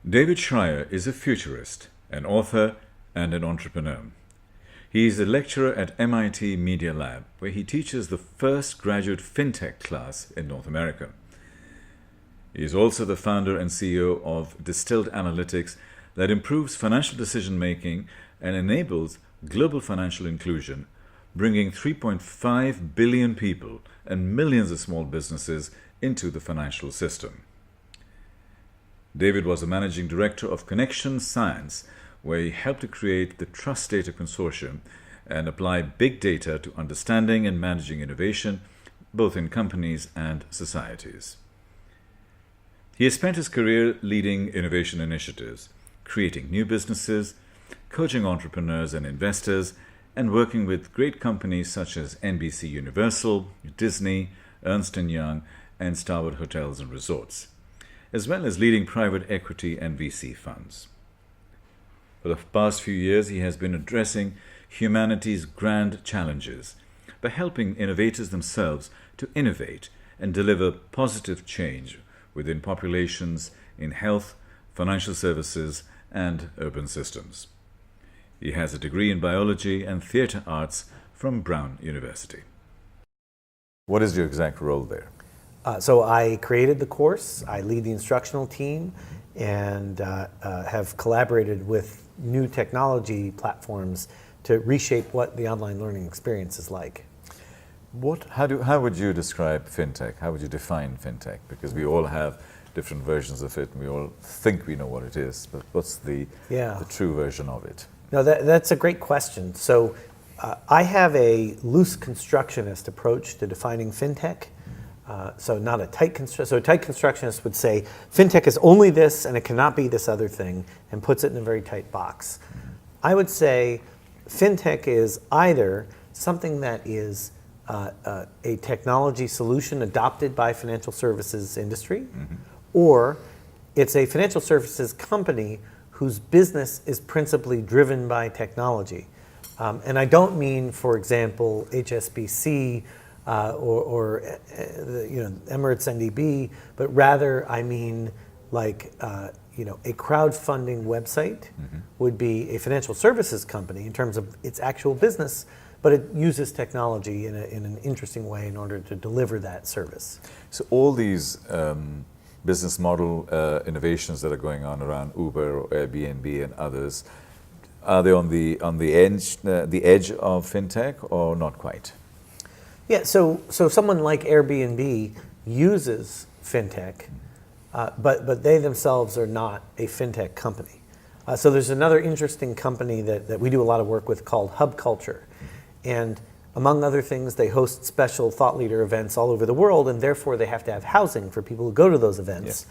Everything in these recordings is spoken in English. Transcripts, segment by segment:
David Shrier is a futurist, an author, and an entrepreneur. He is a lecturer at MIT Media Lab, where he teaches the first graduate fintech class in North America. He is also the founder and CEO of Distilled Analytics that improves financial decision-making and enables global financial inclusion, bringing 3.5 billion people and millions of small businesses into the financial system. David was the managing director of Connection Science, where he helped to create the Trust Data Consortium and apply big data to understanding and managing innovation, both in companies and societies. He has spent his career leading innovation initiatives, creating new businesses, coaching entrepreneurs and investors, and working with great companies such as NBC Universal, Disney, Ernst & Young, and Starwood Hotels and Resorts, as well as leading private equity and VC funds. For the past few years, he has been addressing humanity's grand challenges by helping innovators themselves to innovate and deliver positive change within populations in health, financial services, and urban systems. He has a degree in biology and theatre arts from Brown University. What is your exact role there? So I created the course, I lead the instructional team, and have collaborated with new technology platforms to reshape what the online learning experience is like. How would you describe fintech? How would you define fintech? Because we all have different versions of it, and we all think we know what it is, but what's the true version of it? No, that's a great question. So I have a loose constructionist approach to defining fintech. So not a tight constructionist. So a tight constructionist would say fintech is only this and it cannot be this other thing, and puts it in a very tight box. I would say fintech is either something that is a technology solution adopted by financial services industry, or it's a financial services company whose business is principally driven by technology. And I don't mean, for example, HSBC or Emirates NDB, but rather I mean like a crowdfunding website would be a financial services company in terms of its actual business, but it uses technology in an interesting way in order to deliver that service. So all these business model innovations that are going on around Uber or Airbnb and others, are they on the edge of fintech or not quite? Yeah, so someone like Airbnb uses fintech, but they themselves are not a fintech company. So there's another interesting company that we do a lot of work with called Hub Culture. And among other things, they host special thought leader events all over the world, and therefore they have to have housing for people who go to those events. Yes.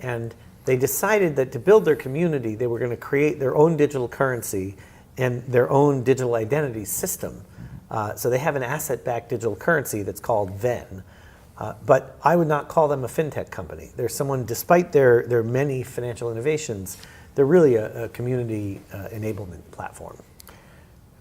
And they decided that to build their community, they were going to create their own digital currency and their own digital identity system. So they have an asset-backed digital currency that's called VEN. But I would not call them a fintech company. They're someone, despite their many financial innovations, they're really a community enablement platform.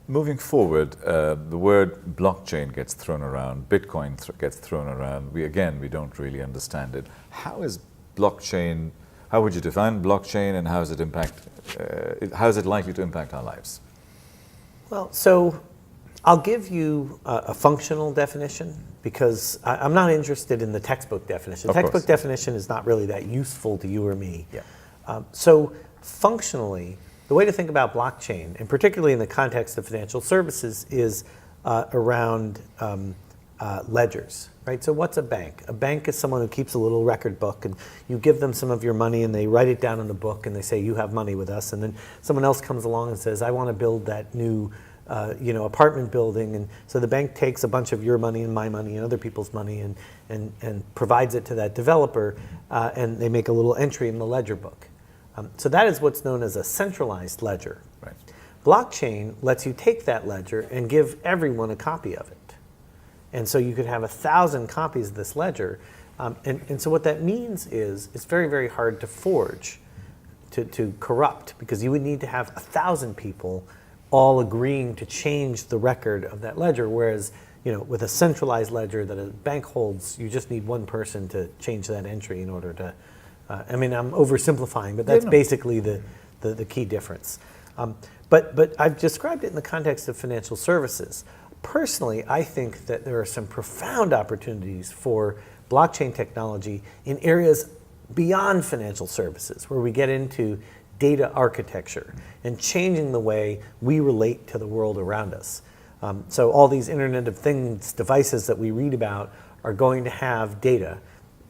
Moving forward, the word blockchain gets thrown around, Bitcoin gets thrown around. We don't really understand it. How is blockchain, how would you define blockchain, and how is it likely to impact our lives? Well, so I'll give you a functional definition, because I'm not interested in the textbook definition. The textbook definition is not really that useful to you or me. Yeah. So functionally, the way to think about blockchain, and particularly in the context of financial services, is around ledgers, right? So what's a bank? A bank is someone who keeps a little record book, and you give them some of your money and they write it down in the book and they say, you have money with us. And then someone else comes along and says, I want to build that new apartment building, and so the bank takes a bunch of your money and my money and other people's money and provides it to that developer, and they make a little entry in the ledger book. So that is what's known as a centralized ledger. Right. Blockchain lets you take that ledger and give everyone a copy of it. And so you could have 1,000 copies of this ledger. And so what that means is it's very, very hard to forge, to corrupt, because you would need to have 1,000 people all agreeing to change the record of that ledger, whereas with a centralized ledger that a bank holds, you just need one person to change that entry in order to I mean, I'm oversimplifying, but that's Yeah, no. basically the key difference. But I've described it in the context of financial services. Personally, I think that there are some profound opportunities for blockchain technology in areas beyond financial services, where we get into data architecture and changing the way we relate to the world around us. So all these Internet of Things devices that we read about are going to have data,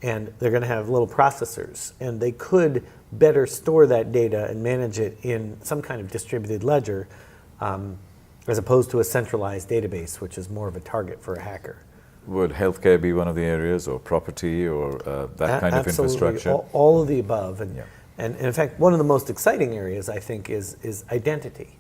and they're going to have little processors, and they could better store that data and manage it in some kind of distributed ledger, as opposed to a centralized database, which is more of a target for a hacker. Would healthcare be one of the areas, or property, or that kind of infrastructure? All of the above. And, Yeah. and in fact, one of the most exciting areas, I think, is identity.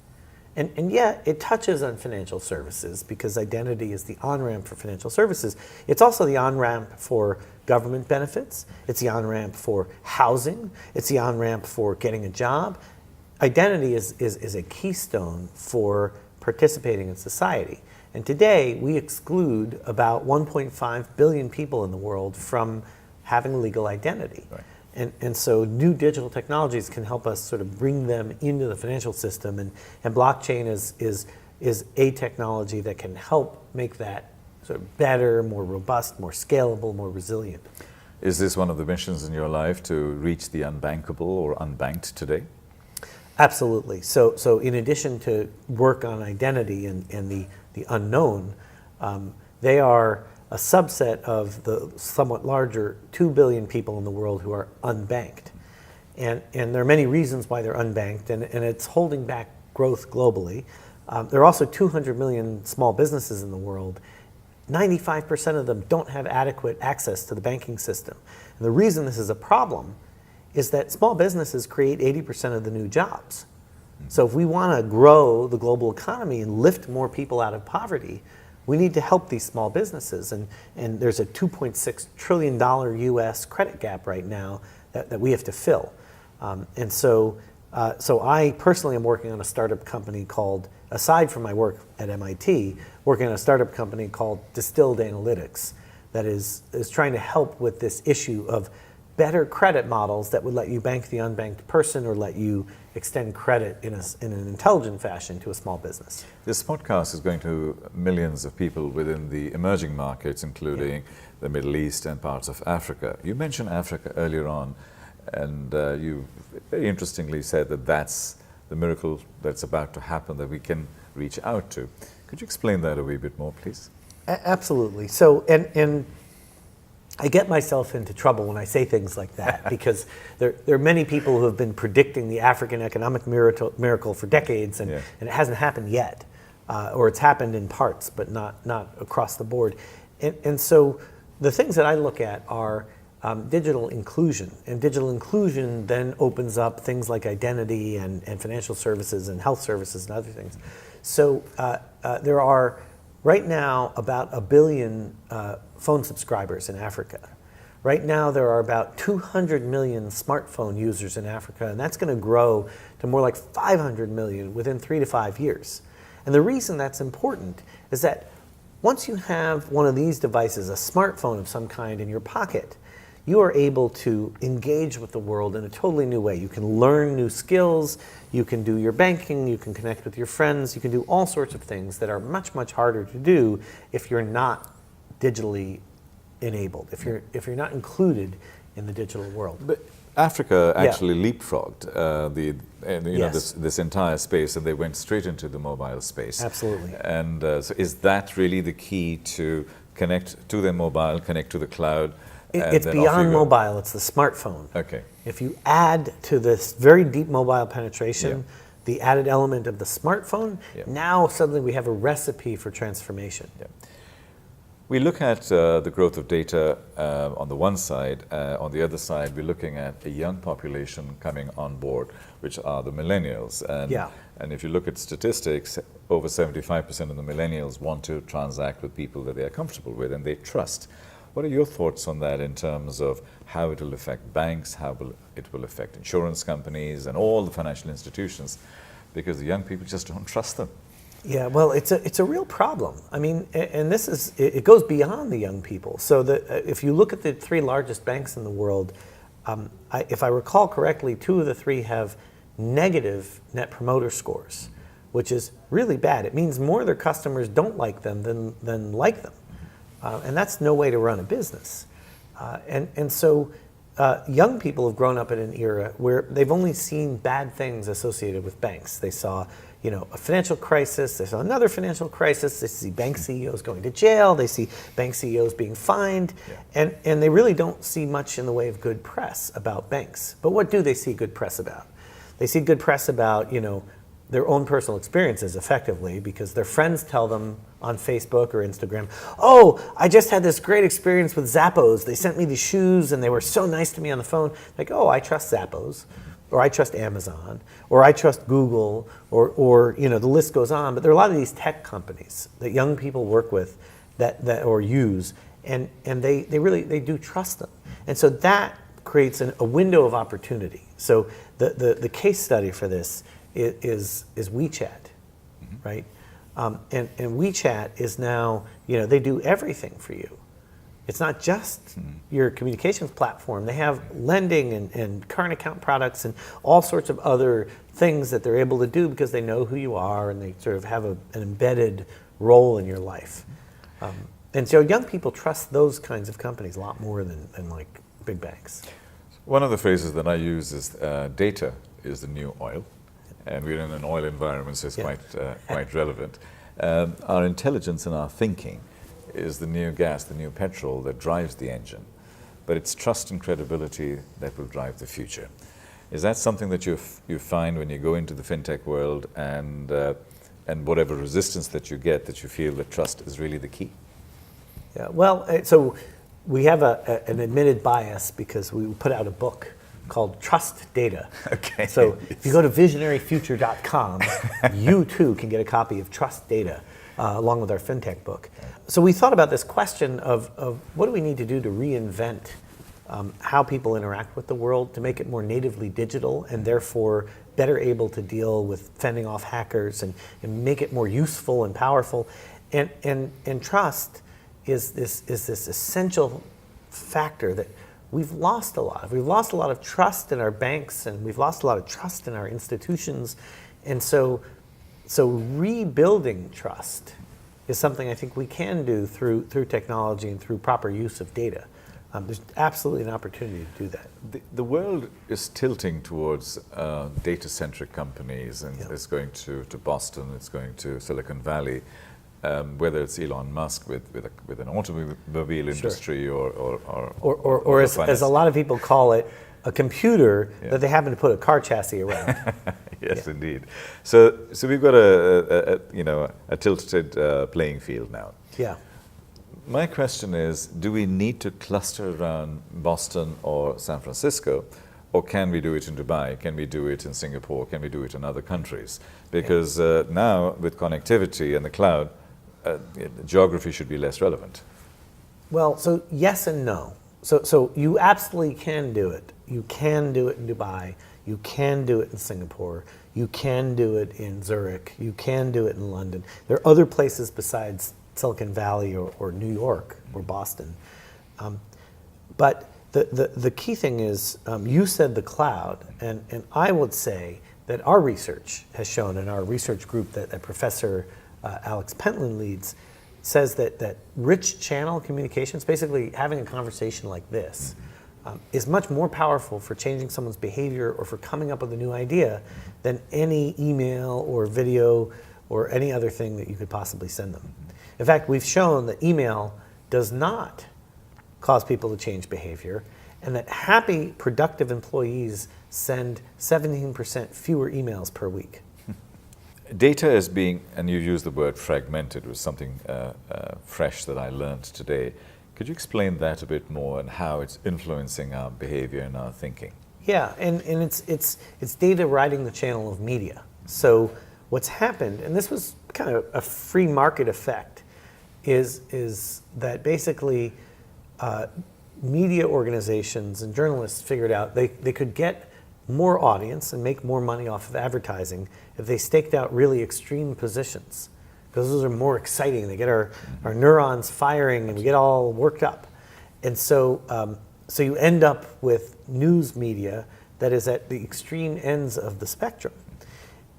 And yet, it touches on financial services, because identity is the on-ramp for financial services. It's also the on-ramp for government benefits. It's the on-ramp for housing. It's the on-ramp for getting a job. Identity is a keystone for participating in society. And today, we exclude about 1.5 billion people in the world from having legal identity. Right. And so new digital technologies can help us sort of bring them into the financial system. And blockchain is a technology that can help make that sort of better, more robust, more scalable, more resilient. Is this one of the missions in your life, to reach the unbankable or unbanked today? Absolutely. So in addition to work on identity and the unknown, they are a subset of the somewhat larger 2 billion people in the world who are unbanked. And there are many reasons why they're unbanked, and it's holding back growth globally. There are also 200 million small businesses in the world. 95% of them don't have adequate access to the banking system. And the reason this is a problem is that small businesses create 80% of the new jobs. So if we want to grow the global economy and lift more people out of poverty, we need to help these small businesses. And there's a $2.6 trillion US credit gap right now that we have to fill. So I personally am working on a startup company called, aside from my work at MIT, working on a startup company called Distilled Analytics that is trying to help with this issue of better credit models that would let you bank the unbanked person, or let you extend credit in an intelligent fashion to a small business. This podcast is going to millions of people within the emerging markets, including the Middle East and parts of Africa. You mentioned Africa earlier on, and you very interestingly said that that's the miracle that's about to happen, that we can reach out to. Could you explain that a wee bit more, please? Absolutely. So, and I get myself into trouble when I say things like that, because there are many people who have been predicting the African economic miracle for decades, and it hasn't happened yet, or it's happened in parts, but not across the board. And so the things that I look at are digital inclusion, and digital inclusion then opens up things like identity and financial services and health services and other things. So there are right now about 1 billion phone subscribers in Africa. Right now there are about 200 million smartphone users in Africa, and that's going to grow to more like 500 million within 3 to 5 years. And the reason that's important is that once you have one of these devices, a smartphone of some kind in your pocket, you are able to engage with the world in a totally new way. You can learn new skills, you can do your banking, you can connect with your friends, you can do all sorts of things that are much, much harder to do if you're not digitally enabled, if you're not included in the digital world. But Africa actually leapfrogged Yes. this entire space, and they went straight into the mobile space. Absolutely. And so is that really the key to connect to their mobile, connect to the cloud? It's beyond mobile, it's the smartphone. Okay. If you add to this very deep mobile penetration the added element of the smartphone, now suddenly we have a recipe for transformation. Yeah. We look at the growth of data on the one side. On the other side, we're looking at a young population coming on board, which are the millennials. And if you look at statistics, over 75% of the millennials want to transact with people that they are comfortable with and they trust. What are your thoughts on that in terms of how it will affect banks, how it will affect insurance companies and all the financial institutions? Because the young people just don't trust them. Yeah, well, it's a real problem. I mean, and it goes beyond the young people. So if you look at the 3 largest banks in the world, if I recall correctly, 2 of the 3 have negative net promoter scores, which is really bad. It means more of their customers don't like them than like them. And that's no way to run a business. And so young people have grown up in an era where they've only seen bad things associated with banks. They saw, a financial crisis. They saw another financial crisis. They see bank CEOs going to jail. They see bank CEOs being fined. Yeah. And they really don't see much in the way of good press about banks. But what do they see good press about? They see good press about, their own personal experiences effectively, because their friends tell them on Facebook or Instagram, oh, I just had this great experience with Zappos. They sent me these shoes and they were so nice to me on the phone. Like, oh, I trust Zappos, or I trust Amazon, or I trust Google, or the list goes on. But there are a lot of these tech companies that young people work with that or use, and they do trust them. And so that creates a window of opportunity. So the case study for this is WeChat, right? And WeChat is now, they do everything for you. It's not just your communications platform. They have lending and current account products and all sorts of other things that they're able to do because they know who you are and they sort of have an embedded role in your life. And so young people trust those kinds of companies a lot more than like big banks. One of the phrases that I use is data is the new oil. And we're in an oil environment, so it's quite relevant. Our intelligence and our thinking is the new gas, the new petrol that drives the engine. But it's trust and credibility that will drive the future. Is that something that you find when you go into the fintech world, and whatever resistance that you get, that you feel that trust is really the key? Yeah, well, so we have an admitted bias because we put out a book called Trust Data. Okay. So if you go to visionaryfuture.com, you too can get a copy of Trust Data along with our fintech book. So we thought about this question of what do we need to do to reinvent how people interact with the world to make it more natively digital and therefore better able to deal with fending off hackers and make it more useful and powerful. And trust is this essential factor that we've lost a lot of. We've lost a lot of trust in our banks, and we've lost a lot of trust in our institutions. And so rebuilding trust is something I think we can do through technology and through proper use of data. There's absolutely an opportunity to do that. The world is tilting towards data-centric companies, and it's going to Boston, it's going to Silicon Valley. Whether it's Elon Musk with an automobile industry or as a lot of people call it, a computer that they happen to put a car chassis around. Yes, indeed. So we've got a tilted playing field now. Yeah. My question is, do we need to cluster around Boston or San Francisco, or can we do it in Dubai? Can we do it in Singapore? Can we do it in other countries? Because now with connectivity and the cloud, geography should be less relevant. Well, so yes and no. So you absolutely can do it. You can do it in Dubai. You can do it in Singapore. You can do it in Zurich. You can do it in London. There are other places besides Silicon Valley or New York or Boston. But the key thing is, you said the cloud, and I would say that our research has shown, and our research group that Professor Alex Pentland leads, says that rich channel communications, basically having a conversation like this, is much more powerful for changing someone's behavior or for coming up with a new idea than any email or video or any other thing that you could possibly send them. In fact, we've shown that email does not cause people to change behavior, and that happy, productive employees send 17% fewer emails per week. Data is being, and you use the word fragmented, was something fresh that I learned today. Could you explain that a bit more and how it's influencing our behavior and our thinking? Yeah, and it's data riding the channel of media. So what's happened, and this was kind of a free market effect, is that basically media organizations and journalists figured out they could get more audience and make more money off of advertising if they staked out really extreme positions, because those are more exciting. They get our neurons firing and we get all worked up. And so So you end up with news media that is at the extreme ends of the spectrum.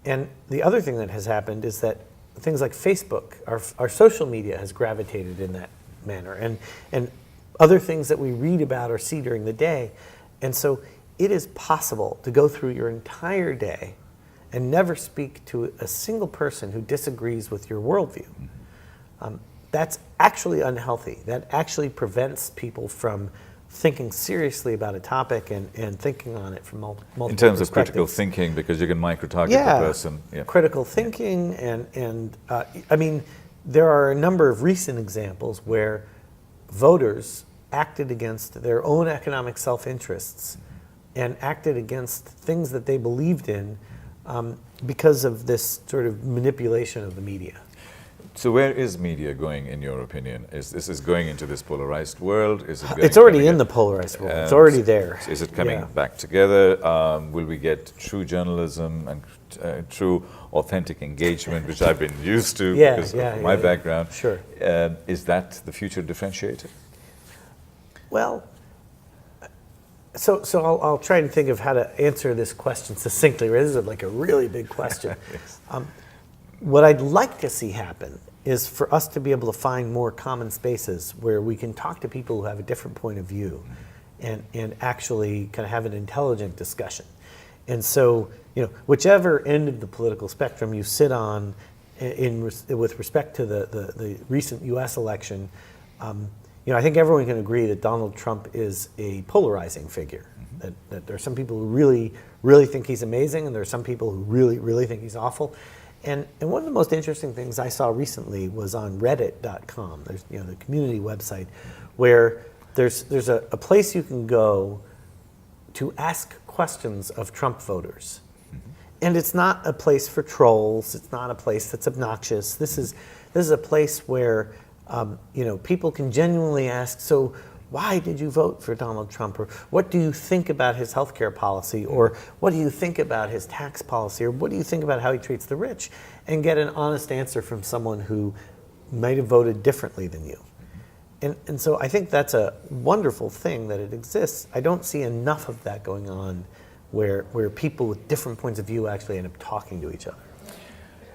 And the other thing that has happened is that things like Facebook, our social media has gravitated in that manner, and other things that we read about or see during the day. And so it is possible to go through your entire day and never speak to a single person who disagrees with your worldview. That's actually unhealthy. That actually prevents people from thinking seriously about a topic and thinking on it from multiple In terms of perspectives. critical thinking, because you can micro-target the person. Yeah. Critical thinking, and I mean, there are a number of recent examples where voters acted against their own economic self-interests and acted against things that they believed in because of this sort of manipulation of the media. So where is media going, in your opinion? Is this going into this polarized world? Is it going, It's already in the polarized world. It's already there. Is it coming Yeah. back together? Will we get true journalism and true authentic engagement, which I've been used to because of my background? Sure. Is that the future differentiator? Well, so I'll try and think of how to answer this question succinctly. This is like a really big question. Yes. What I'd like to see happen is for us to be able to find more common spaces where we can talk to people who have a different point of view and actually kind of have an intelligent discussion. And so, whichever end of the political spectrum you sit on with respect to the recent U.S. election, I think everyone can agree that Donald Trump is a polarizing figure. That there are some people who really, really think he's amazing, and there are some people who really, really think he's awful. And one of the most interesting things I saw recently was on Reddit.com. There's the community website where there's a place you can go to ask questions of Trump voters. And it's not a place for trolls. It's not a place that's obnoxious. This is a place where people can genuinely ask, so why did you vote for Donald Trump? Or what do you think about his healthcare policy? Or what do you think about his tax policy? Or what do you think about how he treats the rich? And get an honest answer from someone who might have voted differently than you. And so I think that's a wonderful thing that it exists. I don't see enough of that going on where people with different points of view actually end up talking to each other.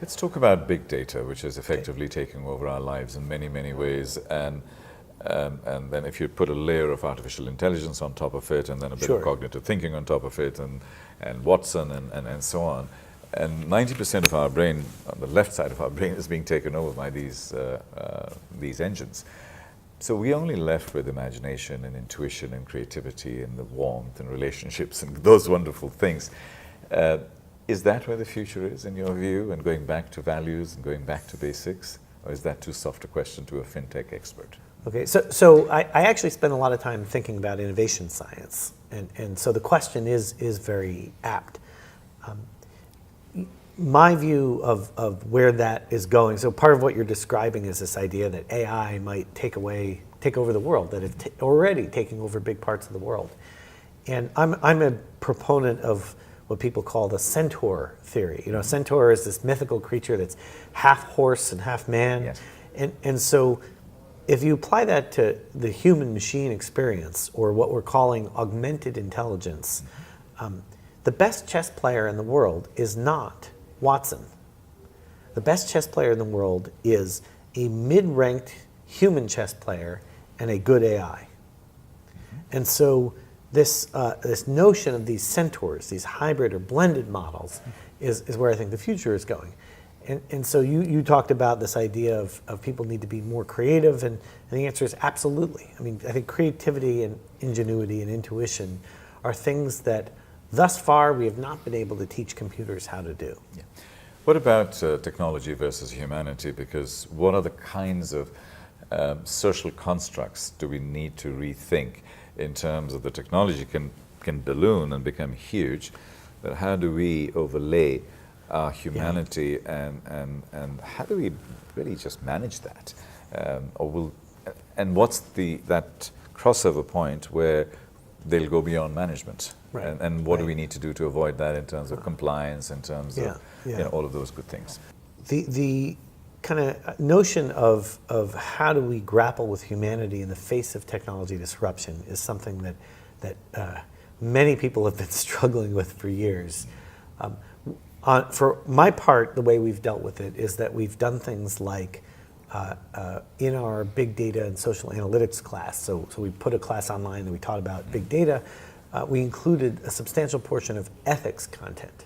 Let's talk about big data, which is effectively taking over our lives in many, many ways. And then if you put a layer of artificial intelligence on top of it, and then a bit of cognitive thinking on top of it, and Watson and so on, and 90% of our brain, on the left side of our brain, is being taken over by these engines. So we're only left with imagination and intuition and creativity and the warmth and relationships and those wonderful things. Is that where the future is, in your view, and going back to values and going back to basics? Or is that too soft a question to a fintech expert? Okay, so I actually spend a lot of time thinking about innovation science, and so the question is very apt. My view of where that is going, so part of what you're describing is this idea that AI might take over the world, that it's already taking over big parts of the world. And I'm a proponent of what people call the centaur theory. Centaur is this mythical creature that's half horse and half man. Yes. And so if you apply that to the human machine experience, or what we're calling augmented intelligence, the best chess player in the world is not Watson. The best chess player in the world is a mid-ranked human chess player and a good AI. And so this notion of these centaurs, these hybrid or blended models, is where I think the future is going. And so you talked about this idea of people need to be more creative, and the answer is absolutely. I mean, I think creativity and ingenuity and intuition are things that thus far we have not been able to teach computers how to do. Yeah. What about technology versus humanity? Because what are the kinds of social constructs do we need to rethink in terms of the technology can balloon and become huge, but how do we overlay our humanity and how do we really just manage that? And what's that crossover point where they'll go beyond management? Right. And what do we need to do to avoid that in terms of compliance, in terms of all of those good things? The kind of notion of how do we grapple with humanity in the face of technology disruption is something that many people have been struggling with for years. For my part, the way we've dealt with it is that we've done things like in our big data and social analytics class, so we put a class online that we taught about big data, we included a substantial portion of ethics content.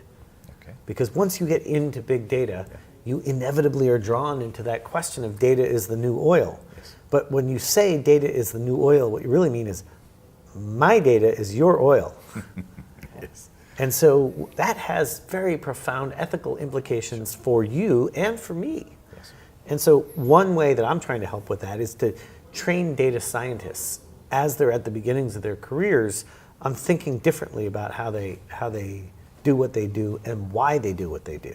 Okay. Because once you get into big data, you inevitably are drawn into that question of data is the new oil. Yes. But when you say data is the new oil, what you really mean is my data is your oil. Yes. And so that has very profound ethical implications for you and for me. Yes. And so one way that I'm trying to help with that is to train data scientists as they're at the beginnings of their careers on thinking differently about how they do what they do and why they do what they do.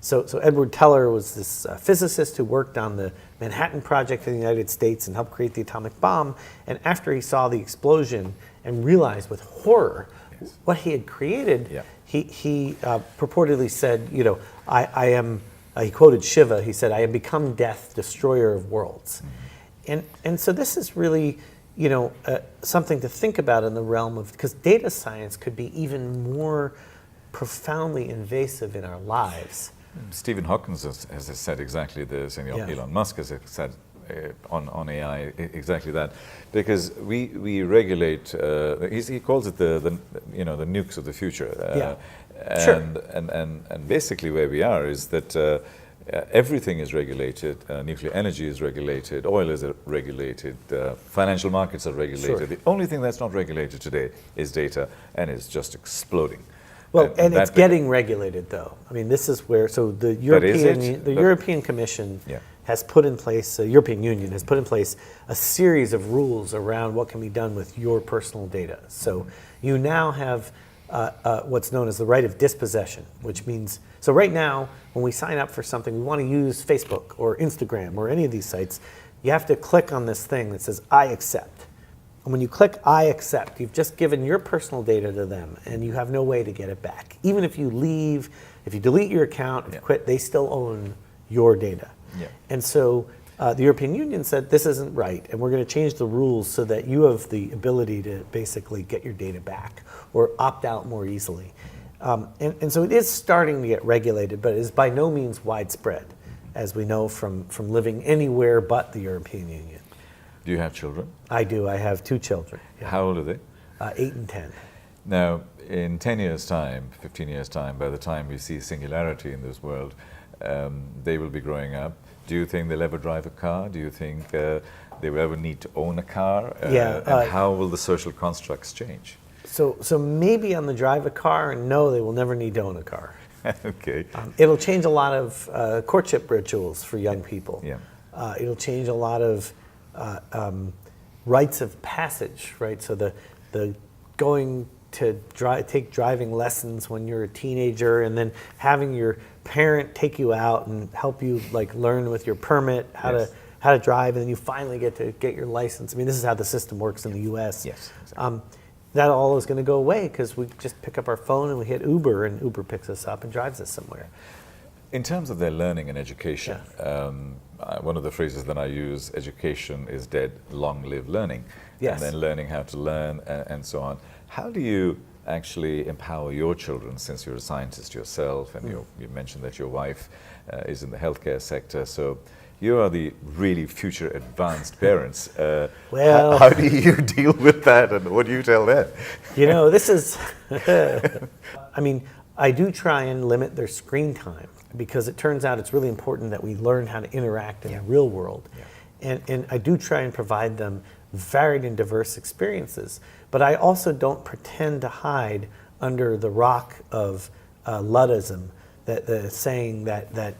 So Edward Teller was this physicist who worked on the Manhattan Project in the United States and helped create the atomic bomb. And after he saw the explosion and realized with horror what he had created, he purportedly said, I am, he quoted Shiva, he said, I am become death, destroyer of worlds. And so this is really, something to think about in the realm of, because data science could be even more profoundly invasive in our lives. Stephen Hawking has said exactly this, and Elon Musk has said on AI exactly that, because we regulate. He calls it the nukes of the future. And basically where we are is that everything is regulated. Nuclear energy is regulated. Oil is regulated. Financial markets are regulated. Sure. The only thing that's not regulated today is data, and it's just exploding. Well, and it's getting regulated, though. I mean, this is where, so the European Commission has put in place, the European Union has put in place a series of rules around what can be done with your personal data. So you now have what's known as the right of dispossession, which means, so right now, when we sign up for something, we want to use Facebook or Instagram or any of these sites, you have to click on this thing that says, I accept. And when you click I accept, you've just given your personal data to them and you have no way to get it back. Even if you leave, if you delete your account, if you quit, they still own your data. Yeah. And so the European Union said this isn't right and we're going to change the rules so that you have the ability to basically get your data back or opt out more easily. And so it is starting to get regulated, but it is by no means widespread, as we know from living anywhere but the European Union. Do you have children? I do. I have 2 children. Yeah. How old are they? 8 and 10. Now, in 10 years' time, 15 years' time, by the time we see singularity in this world, they will be growing up. Do you think they'll ever drive a car? Do you think they will ever need to own a car? And how will the social constructs change? So maybe on the drive a car, and no, they will never need to own a car. Okay. It'll change a lot of courtship rituals for young people. Yeah. It'll change a lot of rites of passage, right? So the going to take driving lessons when you're a teenager, and then having your parent take you out and help you learn with your permit how to drive, and then you finally get to get your license. I mean, this is how the system works in the U.S. Yes. Exactly. That all is going to go away because we just pick up our phone and we hit Uber, and Uber picks us up and drives us somewhere. In terms of their learning and education, one of the phrases that I use, education is dead, long live learning. Yes. And then learning how to learn and so on. How do you actually empower your children, since you're a scientist yourself, and you mentioned that your wife is in the healthcare sector, so you are the really future advanced parents. Well, how do you deal with that, and what do you tell them? This is, I mean, I do try and limit their screen time, because it turns out it's really important that we learn how to interact in the real world. Yeah. And I do try and provide them varied and diverse experiences, but I also don't pretend to hide under the rock of Luddism, that the saying that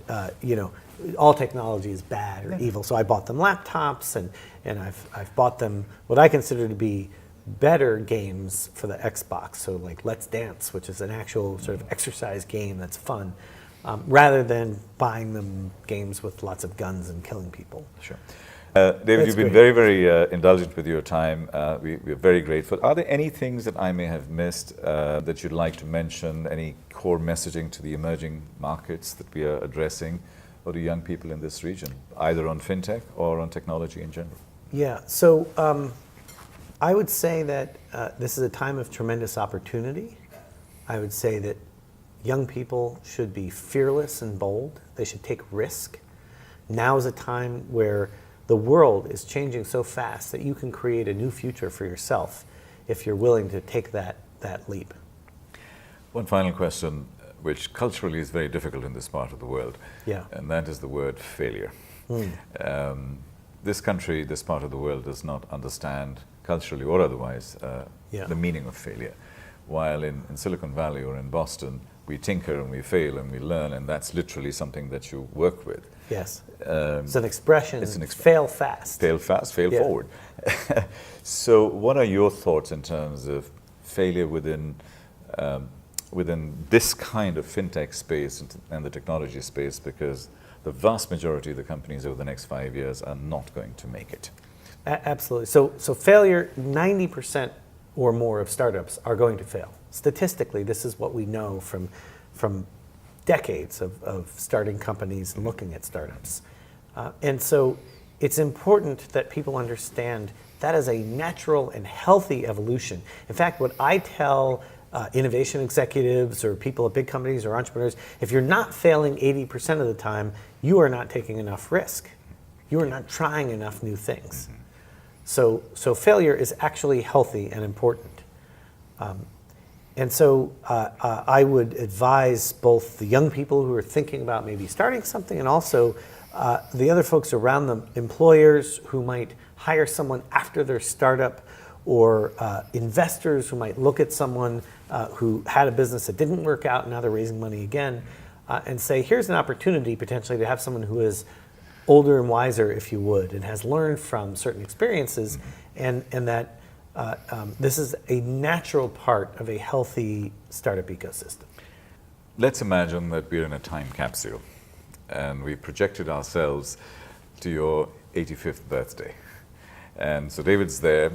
all technology is bad or evil. So I bought them laptops, and I've bought them what I consider to be better games for the Xbox. So like Let's Dance, which is an actual sort of exercise game that's fun. Rather than buying them games with lots of guns and killing people. Sure. David, you've been very, very indulgent with your time. We're very grateful. Are there any things that I may have missed that you'd like to mention? Any core messaging to the emerging markets that we are addressing or to young people in this region, either on fintech or on technology in general? Yeah, so I would say that this is a time of tremendous opportunity. I would say that young people should be fearless and bold. They should take risk. Now is a time where the world is changing so fast that you can create a new future for yourself if you're willing to take that leap. One final question, which culturally is very difficult in this part of the world, Yeah. and that is the word failure. This country, this part of the world, does not understand, culturally or otherwise, Yeah. the meaning of failure. While in Silicon Valley or in Boston, we tinker and we fail and we learn, and that's literally something that you work with. Yes. It's an expression. It's fail fast. Fail fast, fail Yeah. forward. So what are your thoughts in terms of failure within this kind of fintech space and the technology space? Because the vast majority of the companies over the next 5 years are not going to make it. Absolutely. So failure, 90% or more of startups are going to fail. Statistically, this is what we know from decades of starting companies and looking at startups. And so it's important that people understand that is a natural and healthy evolution. In fact, what I tell innovation executives or people at big companies or entrepreneurs, if you're not failing 80% of the time, you are not taking enough risk. You are not trying enough new things. So failure is actually healthy and important. And so I would advise both the young people who are thinking about maybe starting something and also the other folks around them, employers who might hire someone after their startup, or investors who might look at someone who had a business that didn't work out and now they're raising money again, and say, here's an opportunity potentially to have someone who is older and wiser, if you would, and has learned from certain experiences, and that this is a natural part of a healthy startup ecosystem. Let's imagine that we're in a time capsule and we projected ourselves to your 85th birthday. And so David's there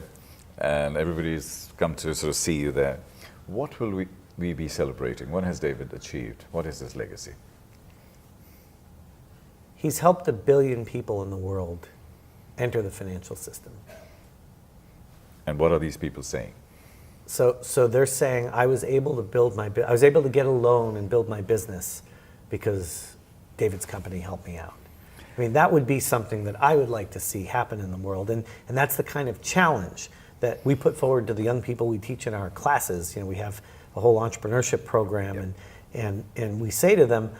and everybody's come to sort of see you there. What will we be celebrating? What has David achieved? What is his legacy? He's helped 1 billion people in the world enter the financial system. And what are these people saying? So they're saying, I was able to get a loan and build my business because David's company helped me out. I mean, that would be something that I would like to see happen in the world. And that's the kind of challenge that we put forward to the young people we teach in our classes. You know, we have a whole entrepreneurship program, and we say to them,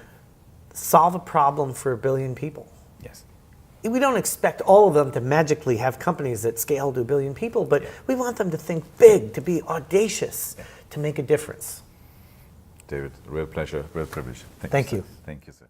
solve a problem for 1 billion people. Yes. We don't expect all of them to magically have companies that scale to 1 billion people, but we want them to think big, to be audacious, to make a difference. David, real pleasure, real privilege. Thank you. Thank you, sir.